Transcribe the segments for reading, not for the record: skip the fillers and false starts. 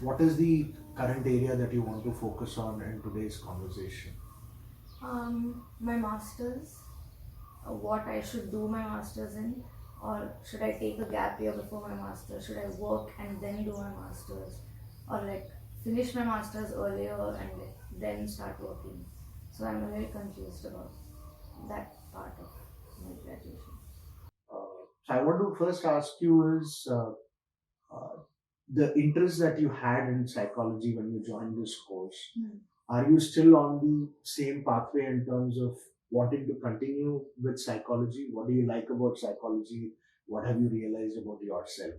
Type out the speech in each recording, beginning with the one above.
What is the current area that you want to focus on in today's conversation? My masters, what I should do my masters in, or should I take a gap year before my masters? Should I work and then do my masters, or like finish my masters earlier and like then start working? So I'm very confused about that part of my graduation. So I want to first ask you is uh, the interest that you had in psychology when you joined this course. Hmm. Are you still on the same pathway in terms of wanting to continue with psychology? What do you like about psychology? What have you realized about yourself?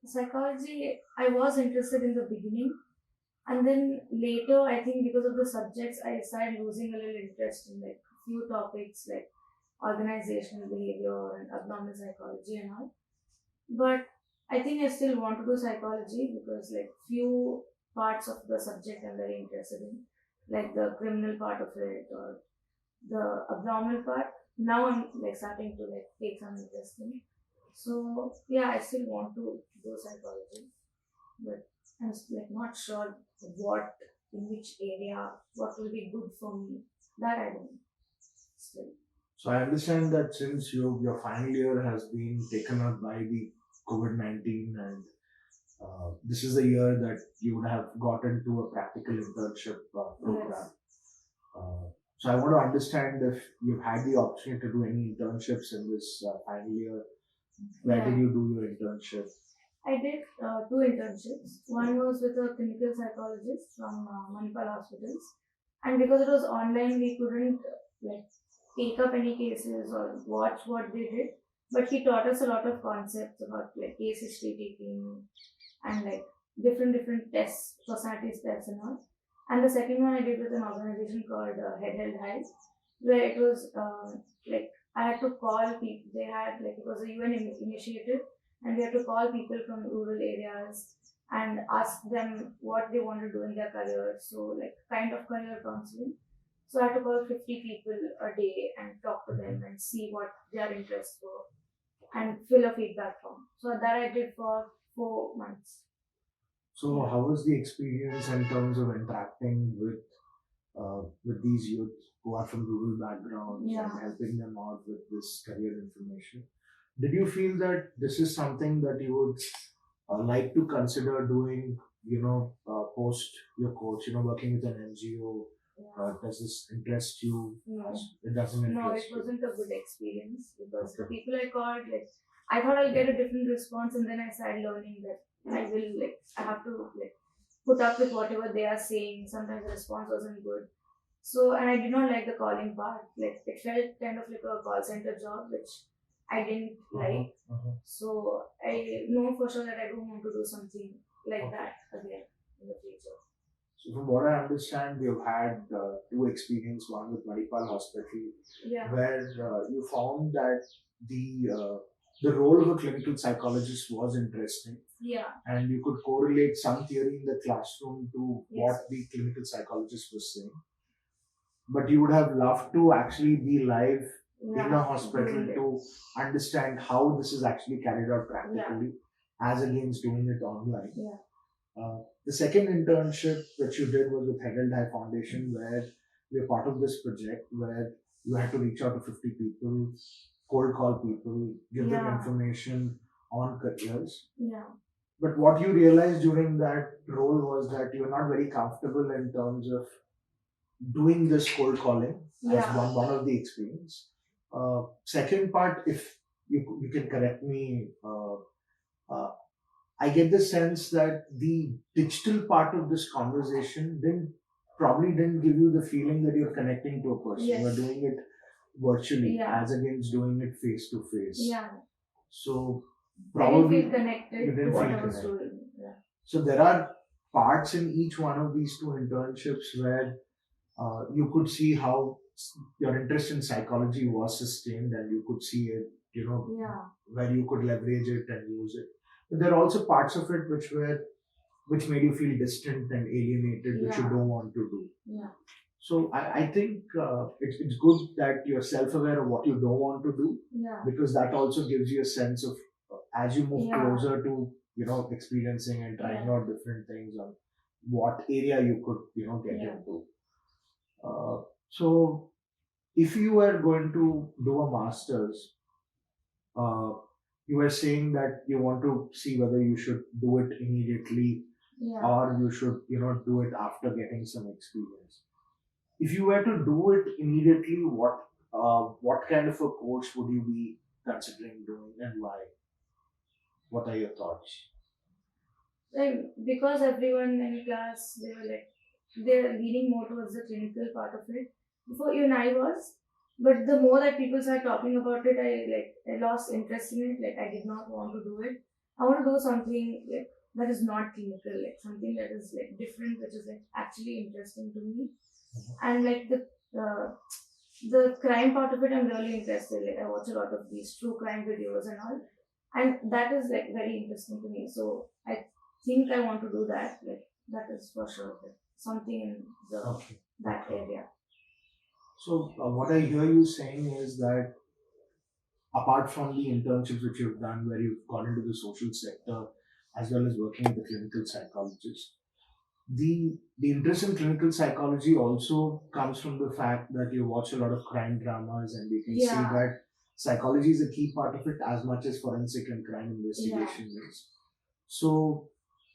Psychology, I was interested in the beginning, and then later, I think because of the subjects, I started losing a little interest in like few topics like organizational behavior and abnormal psychology and all. But I think I still want to do psychology because like few parts of the subject I'm very interested in, like the criminal part of it or the abnormal part. Now I'm like starting to like take some interest in. So yeah, I still want to do psychology, but I'm like not sure what in which area what will be good for me. That I don't still. So I understand that since your final year has been taken up by the COVID-19, and this is the year that you would have gotten to a practical internship program. Yes. So I want to understand if you've had the opportunity to do any internships in this final year. Where did Yeah. you do your internship? I did two internships. One was with a clinical psychologist from Manipal hospitals, and because it was online, we couldn't like take up any cases or watch what they did. But he taught us a lot of concepts about like case history taking and like different tests, personalities tests and all. And the second one I did with an organization called Head Held High, where it was like I had to call people. They had like it was a UN initiative, and we had to call people from rural areas and ask them what they want to do in their career. So like kind of career counseling. So I had to call 50 people a day and talk to them and see what their interests were and fill a feedback form. So that I did for 4 months. So Yeah. how was the experience in terms of interacting with these youth who are from rural backgrounds Yeah. and helping them out with this career information? Did you feel that this is something that you would like to consider doing, post your course, working with an NGO? Yeah. Does this interest you? No. It doesn't No, interest it you. wasn't a good experience because the Okay. people I called, like, I thought I'll get a different response, and then I started learning that I will, like, I have to, like, put up with whatever they are saying. Sometimes the response wasn't good. So, and I did not like the calling part. Like, it felt kind of like a call center job, which I didn't like. So, I know for sure that I don't want to do something like that again in the future. So from what I understand, you've had two experience, one with Manipal Hospital, Yeah. where you found that the role of a clinical psychologist was interesting, Yeah. and you could correlate some theory in the classroom to Yes. what the clinical psychologist was saying. But you would have loved to actually be live in a Yeah. hospital Doing it. to understand how this is actually carried out Yeah. practically, as against doing it online. Yeah. The second internship that you did was with Herald High Foundation, where we are part of this project where you had to reach out to 50 people, cold call people, give them Yeah. information on careers. Yeah. But what you realized during that role was that you were not very comfortable in terms of doing this cold calling as Yeah. one of the experience. Second part, if you can correct me, uh, I get the sense that the digital part of this conversation didn't give you the feeling that you're connecting to a person. Yes. You're doing it virtually Yeah. as against doing it face to face. Yeah. So I didn't probably feel connected you to didn't what feel I was connected. doing. Yeah. So there are parts in each one of these two internships where you could see how your interest in psychology was sustained, and you could see it, Yeah. where you could leverage it and use it. But there are also parts of it which made you feel distant and alienated, which you Yeah. don't want to do. Yeah. So I think it's good that you're self-aware of what you don't want to do, Yeah. because that also gives you a sense of, as you move Yeah. closer to experiencing and trying Yeah. out different things on what area you could get Yeah. into. So if you were going to do a master's, uh, you were saying that you want to see whether you should do it immediately Yeah. or you should do it after getting some experience. If you were to do it immediately, what kind of a course would you be considering doing and why? What are your thoughts? Like, because everyone in class, they were like, they're leaning more towards the clinical part of it. Before even I was, but the more that people start talking about it, I lost interest in it. Like, I did not want to do it. I want to do something like that is not clinical, like something that is like different, which is like actually interesting to me. And like the crime part of it, I'm really interested. Like, I watch a lot of these true crime videos and all, and that is like very interesting to me. So I think I want to do that. Like, that is for sure. Like, something in the Okay. that area. So what I hear you saying is that apart from the internships which you've done, where you've gone into the social sector as well as working with a clinical psychologist, the interest in clinical psychology also comes from the fact that you watch a lot of crime dramas, and we can see Yeah. that psychology is a key part of it as much as forensic and crime investigation is. So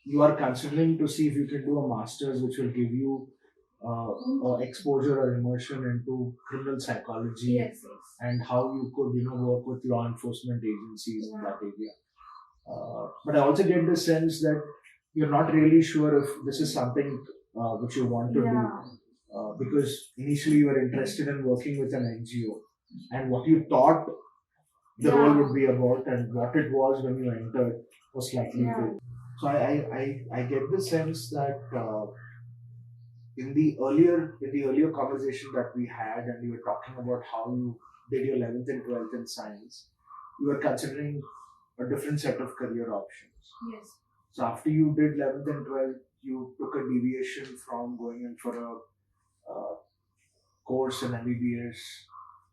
you are considering to see if you can do a master's which will give you exposure or immersion into criminal psychology, Yes. Yes. and how you could work with law enforcement agencies in Yeah. that area. But I also get the sense that you're not really sure if this is something which you want to do, Yeah. because initially you were interested in working with an NGO, and what you thought the role would be about and what it was when you entered was slightly Yeah. different. So I get the sense that in the earlier conversation that we had, and you were talking about how you did your 11th and 12th in science, you were considering a different set of career options. Yes. So after you did 11th and 12th, you took a deviation from going in for a course in MBBS,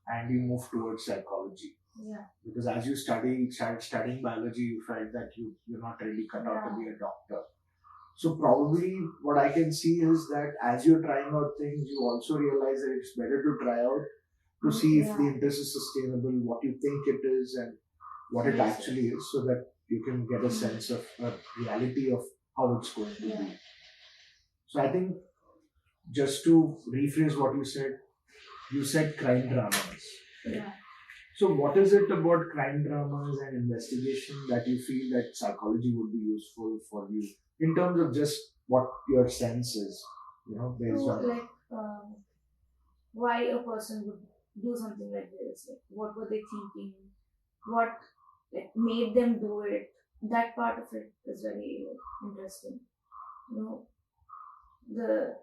and you moved towards psychology. Yeah. Because as you started studying biology, you felt that you're not really cut out to be a doctor. So probably what I can see is that as you're trying out things, you also realize that it's better to try out to see if the interest is sustainable, what you think it is, and what it actually is, so that you can get a sense of a reality of how it's going to be. So I think, just to rephrase what you said crime dramas. Yeah. So what is it about crime dramas and investigation that you feel that psychology would be useful for you in terms of just what your sense is, based So, on like, why a person would do something like this? Like, what were they thinking? What like made them do it? That part of it is very interesting. You know, the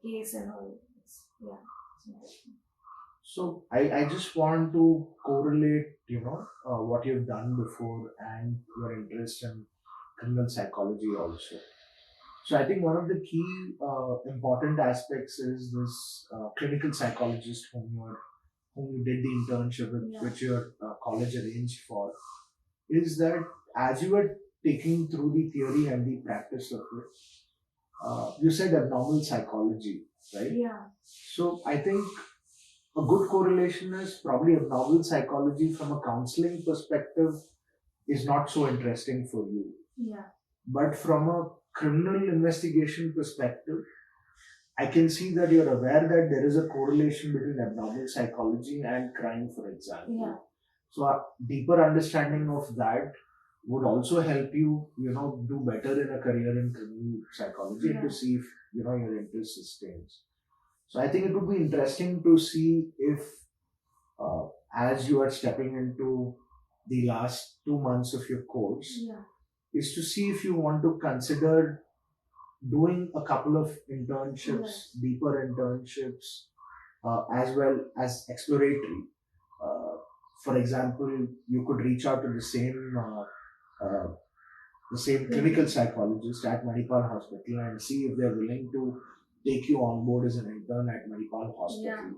case and all. It's interesting. So I just want to correlate, what you've done before and your interest in criminal psychology also. So I think one of the key important aspects is this clinical psychologist whom you did the internship with, which your college arranged for, is that as you were taking through the theory and the practice of it, you said abnormal psychology, right? Yeah. So I think a good correlation is probably abnormal psychology from a counseling perspective is not so interesting for you. Yeah. But from a criminal investigation perspective, I can see that you're aware that there is a correlation between abnormal psychology and crime, for example. Yeah. So a deeper understanding of that would also help you, do better in a career in criminal psychology, and to see if, your interest sustains. So I think it would be interesting to see if, as you are stepping into the last 2 months of your course, is to see if you want to consider doing a couple of internships, deeper internships, as well as exploratory. For example, you could reach out to the same clinical psychologist at Manipal Hospital and see if they're willing to take you on board as an intern at Manipal Hospital.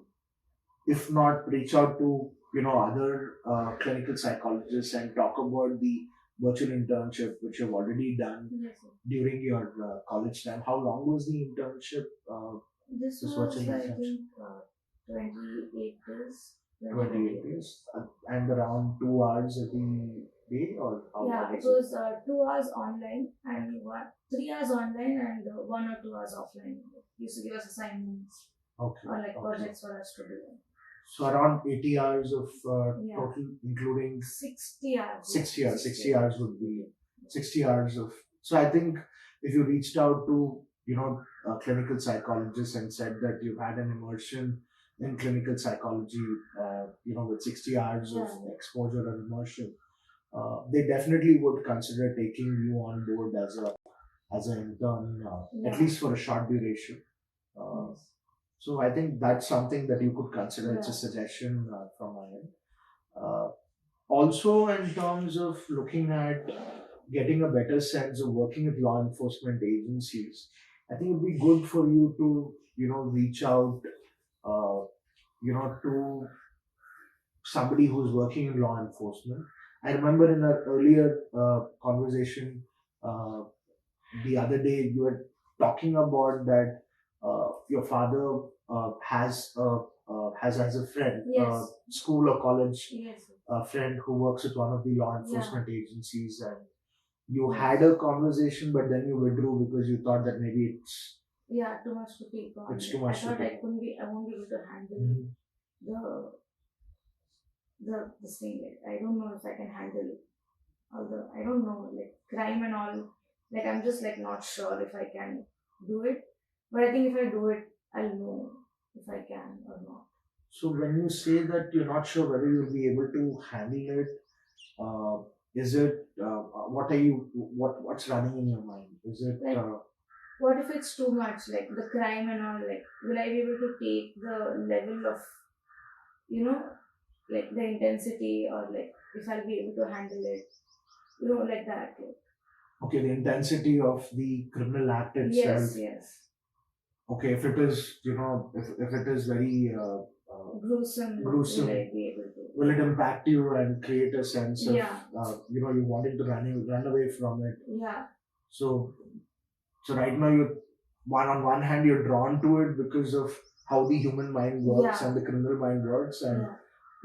If not, reach out to other clinical psychologists and talk about the virtual internship which you've already done Yes, sir. during your college time. How long was the internship? This This was, virtual I internship, think, 28 days. 28 28. days, and around 2 hours every day, or how Yeah, it was it? was 2 hours online and 3 hours online and 1 or 2 hours offline. He used to give us assignments Okay, or like okay. projects for us to do. So around 80 hours of Yeah. total, including 60 hours. 60 hours. 60 hours would be 60 hours of. So I think if you reached out to, a clinical psychologist and said that you've had an immersion in clinical psychology, with 60 hours of Yeah. exposure or immersion, they definitely would consider taking you on board as an intern, at Yeah. least for a short duration. Yes. So I think that's something that you could consider. It's a Yeah. suggestion from my end. Uh, Also, in terms of looking at getting a better sense of working with law enforcement agencies, I think it would be good for you to, reach out, uh, to somebody who's working in law enforcement. I remember in our earlier conversation uh, the other day, you were talking about that your father has a friend, Yes. school or college Yes. friend who works with one of the law Yeah. enforcement agencies, and you Yes. had a conversation, but then you withdrew because you thought that maybe Yeah, too much to take on. it's too I much to thought take. I won't be able to handle Mhm. the this thing. Like, I don't know if I can handle all the, I don't know, like crime and all. Like I'm just like not sure if I can do it. But I think if I do it, I'll know if I can or not. So when you say that you're not sure whether you'll be able to handle it, uh, is it what's running in your mind? Is it Like, what if it's too much, like the crime and all? Like, will I be able to take the level of, like the intensity, or like if I'll be able to handle it, like that. Like, okay, the intensity of the criminal act itself? yes, yes. Okay, if it is, if it is very Gruesome. gruesome, Will I be able to? will it impact you and create a sense of, Yeah. you wanting to run away from it? Yeah. So, right now on one hand you're drawn to it because of how the human mind works Yeah. and the criminal mind works, and Yeah.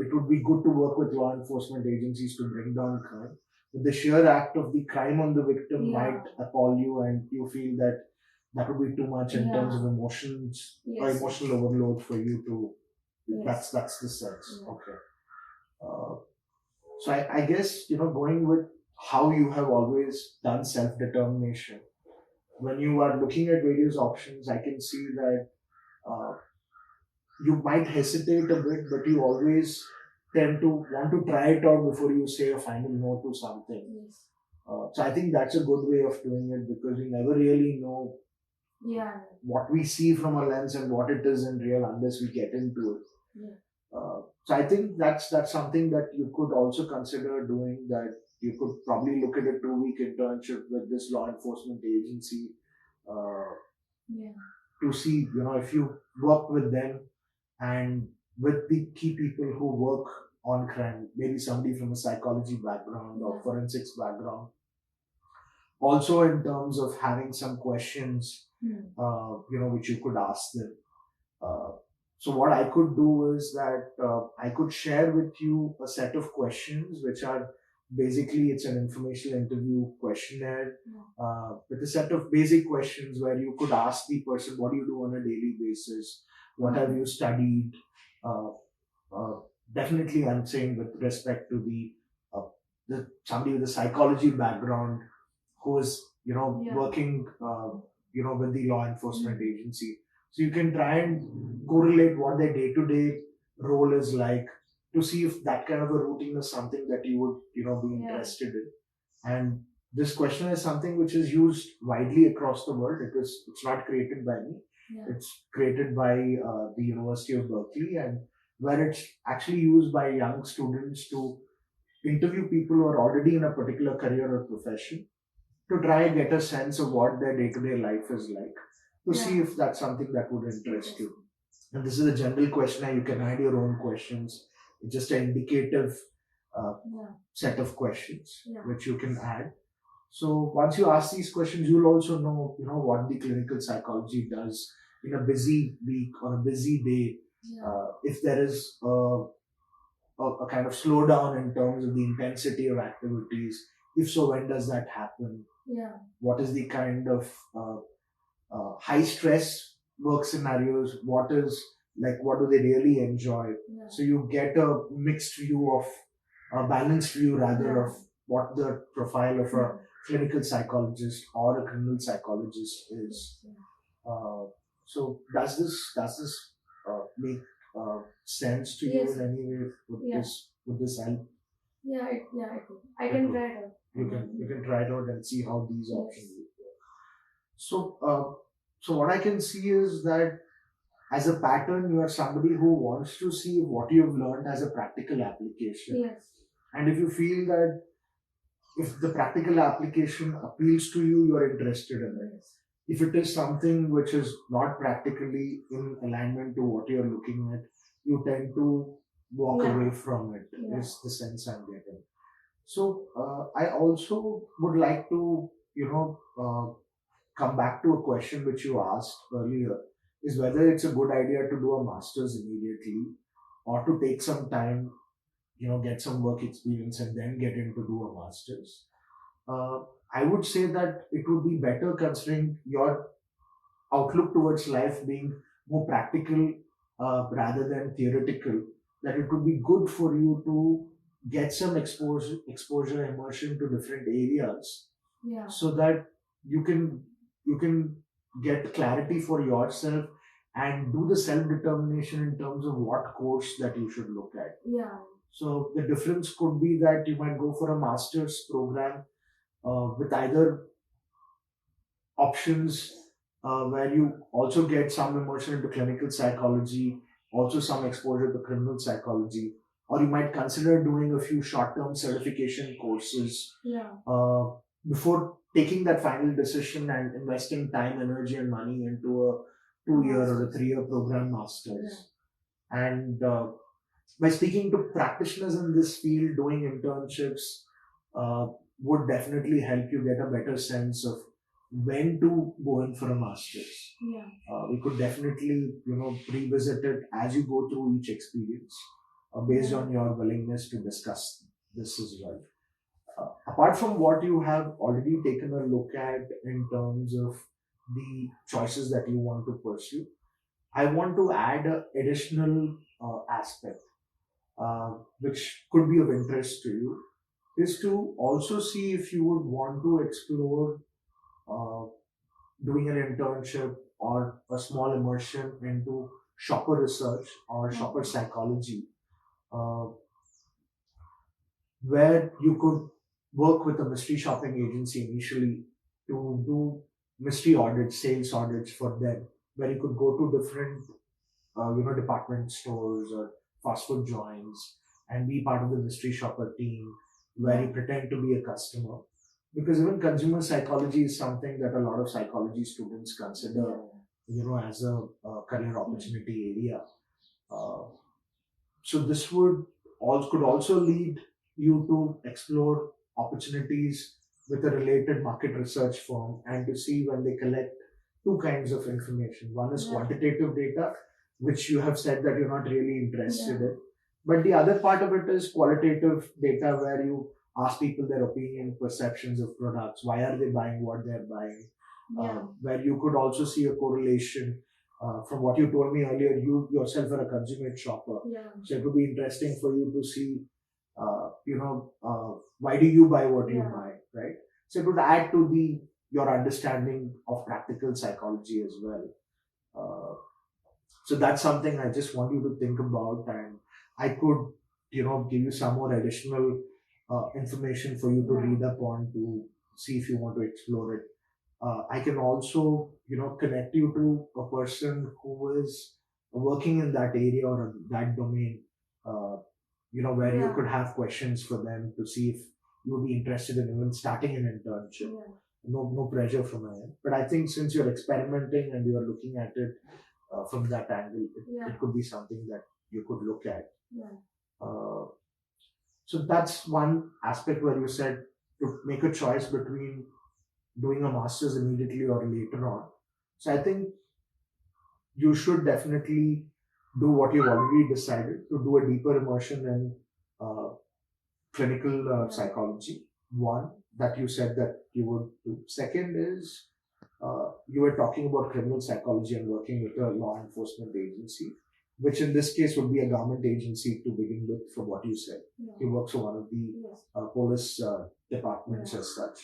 it would be good to work with law enforcement agencies to bring down crime. But the sheer act of the crime on the victim Yeah. might appall you, and you feel that would be too much in terms Yeah. of emotions or Yes. emotional overload for you to. Yes. That's the sense. Yeah. Okay. So I guess going with how you have always done self determination. When you are looking at various options, I can see that uh, you might hesitate a bit, but you always tend to want to try it out before you say a final no to something. Yes. So I think that's a good way of doing it, because we never really know Yeah. what we see from a lens and what it is in real unless we get into it. Yeah. So I think that's something that you could also consider doing. That you could probably look at a 2-week internship with this law enforcement agency uh, Yeah. to see, if you work with them and with the key people who work on crime, maybe somebody from a psychology background or Yeah. forensics background. Also, in terms of having some questions, which you could ask them. So what I could do is that I could share with you a set of questions, which are basically, it's an informational interview questionnaire with a set of basic questions where you could ask the person, what do you do on a daily basis? What have you studied? Uh, uh, Definitely, I'm saying with respect to the somebody with a psychology background who is Yeah. working with the law enforcement agency, so you can try and correlate what their day-to-day role is like, to see if that kind of a routine is something that you would be Yeah. interested in. And this question is something which is used widely across the world. It's not created by me. Yeah. It's created by the University of Berkeley, and where it's actually used by young students to interview people who are already in a particular career or profession, to try and get a sense of what their day-to-day life is like, to see Yeah. if that's something that would interest you. And this is a general questionnaire. You can add your own questions. It's just an indicative Yeah. set of questions Yeah. which you can add. So once you ask these questions, you'll also know, what the clinical psychology does in a busy week or a busy day. Yeah. If there is a kind of slowdown in terms of the intensity of activities, if so, when does that happen? Yeah. What is the kind of high stress work scenarios? What is like? What do they really enjoy? Yeah. So you get a mixed view of a balanced view rather Yeah. of what the profile of a clinical psychologist or a criminal psychologist is. Yeah. So does this make sense to you Yes. in any way? Yeah. Would this help? Yeah. I It can would. try it out. You can try it out and see how these Yes. options would work. So what I can see is that as a pattern, you are somebody who wants to see what you've learned as a practical application. Yes. And if you feel that if the practical application appeals to you, you're interested in it. Yes. If it is something which is not practically in alignment to what you're looking at, you tend to walk Yeah. away from it, Yeah. is the sense I'm getting. So I also would like to, come back to a question which you asked earlier, is whether it's a good idea to do a master's immediately or to take some time, get some work experience and then get into do a master's. Uh, I would say that it would be better, considering your outlook towards life being more practical rather than theoretical, that it would be good for you to get some exposure, immersion to different areas, Yeah. so that you can get clarity for yourself and do the self determination in terms of what course that you should look at. Yeah. So the difference could be that you might go for a master's program with either options where you also get some immersion into clinical psychology, also some exposure to criminal psychology, or you might consider doing a few short-term certification courses Yeah. before taking that final decision and investing time, energy, and money into a 2 year or a 3 year program masters. And by speaking to practitioners in this field, doing internships uh, would definitely help you get a better sense of when to go in for a master's. Yeah. We could definitely, revisit it as you go through each experience, based Yeah. on your willingness to discuss this as well. Apart from what you have already taken a look at in terms of the choices that you want to pursue, I want to add an additional aspect which could be of interest to you, is to also see if you would want to explore uh, doing an internship or a small immersion into shopper research or shopper Okay. psychology, uh, where you could work with a mystery shopping agency initially to do mystery audits, sales audits for them, where you could go to different department stores or fast food joints and be part of the mystery shopper team where you Yeah. pretend to be a customer. Because even consumer psychology is something that a lot of psychology students consider, as a career opportunity area. Uh, so this could also lead you to explore opportunities with a related market research firm and to see when they collect two kinds of information. One is Yeah. quantitative data, which you have said that you're not really interested Yeah. in. But the other part of it is qualitative data where you ask people their opinion, perceptions of products, why are they buying what they're buying, Yeah. where you could also see a correlation from what you told me earlier. You yourself are a consummate shopper, Yeah. so it would be interesting for you to see, why do you buy what you Yeah. buy, right? So it would add to the your understanding of practical psychology as well. Uh, so that's something I just want you to think about, and I could, give you some more additional information for you to Yeah. read up on to see if you want to explore it. I can also, connect you to a person who is working in that area or that domain, where you Yeah. could have questions for them to see if you would be interested in even starting an internship. Yeah. No pressure from my end. But I think since you're experimenting and you're looking at it from that angle, Yeah. it could be something that you could look at. Yeah. Uh, So that's one aspect where you said to make a choice between doing a master's immediately or later on. So I think you should definitely do what you've already decided to do a deeper immersion in uh, clinical psychology. One, that you said that you would do. Second is you were talking about criminal psychology and working with a law enforcement agency, which in this case would be a government agency to begin with, from what you said. Yeah. He works for one of the Yes. police departments Yeah. as such.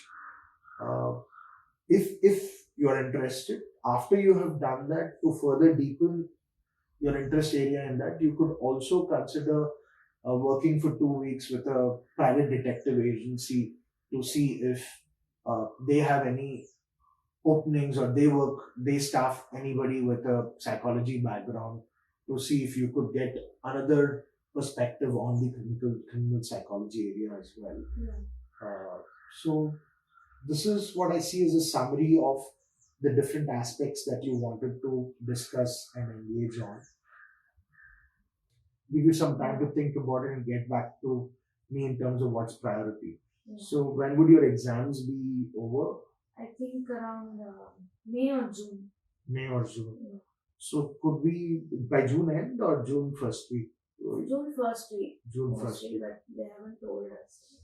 If you are interested, after you have done that, to further deepen your interest area in that, you could also consider working for 2 weeks with a private detective agency to see if they have any openings, or they staff anybody with a psychology background, to see if you could get another perspective on the criminal psychology area as well. Yeah. So this is what I see as a summary of the different aspects that you wanted to discuss and engage on. Give you some time to think about it and get back to me in terms of what's priority. Yeah. So when would your exams be over? I think around May or June. May or June. Yeah. So could we by June end or June first week? June first week. June first week. But they haven't told us.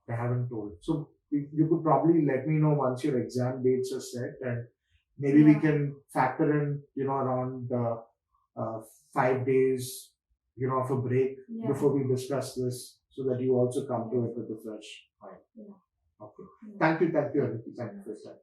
They haven't told. So you could probably let me know once your exam dates are set, and maybe we Yeah. can factor in, around 5 days, of a break Yeah. before we discuss this, so that you also come to it with a fresh mind. Yeah. Okay. Yeah. Thank you, Aditi. Thank you for your time.